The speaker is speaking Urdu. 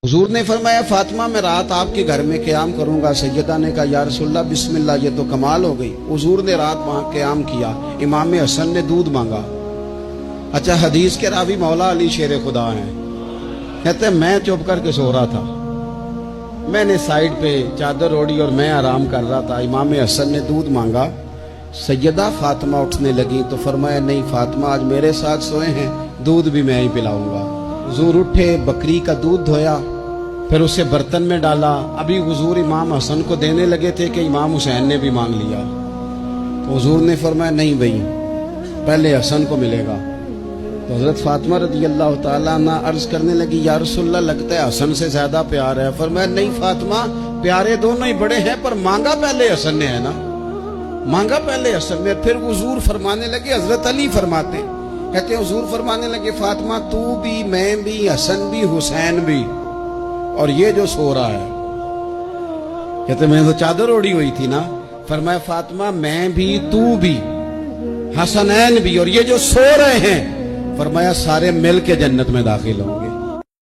حضور نے فرمایا فاطمہ میں رات آپ کے گھر میں قیام کروں گا۔ سیدہ نے کہا یا رسول اللہ بسم اللہ، یہ تو کمال ہو گئی۔ حضور نے رات وہاں قیام کیا، امام حسن نے دودھ مانگا۔ اچھا، حدیث کے راوی مولا علی شیر خدا ہیں، کہتے ہیں میں چپ کر کے سو رہا تھا، میں نے سائیڈ پہ چادر اوڑھی اور میں آرام کر رہا تھا۔ امام حسن نے دودھ مانگا، سیدہ فاطمہ اٹھنے لگی تو فرمایا نہیں فاطمہ آج میرے ساتھ سوئے ہیں، دودھ بھی میں ہی پلاؤں گا۔ حضور اٹھے، بکری کا دودھ دھویا، پھر اسے برتن میں ڈالا۔ ابھی حضور امام حسن کو دینے لگے تھے کہ امام حسین نے بھی مانگ لیا، تو حضور نے فرمایا نہیں بھائی، پہلے حسن کو ملے گا۔ تو حضرت فاطمہ رضی اللہ تعالیٰ عنہ عرض کرنے لگی یا رسول اللہ لگتا ہے حسن سے زیادہ پیار ہے۔ فرمایا نہیں فاطمہ، پیارے دونوں ہی بڑے ہیں، پر مانگا پہلے حسن نے ہے نا، مانگا پہلے حسن نے۔ پھر حضور فرمانے لگے، حضرت علی فرماتے کہتے ہیں حضور فرمانے لگے فاطمہ تو بھی، میں بھی، حسن بھی، حسین بھی، اور یہ جو سو رہا ہے، کہتے میں تو چادر اوڑھی ہوئی تھی نا۔ فرمایا فاطمہ میں بھی، تو بھی، حسنین بھی، اور یہ جو سو رہے ہیں، فرمایا سارے مل کے جنت میں داخل ہوں گے۔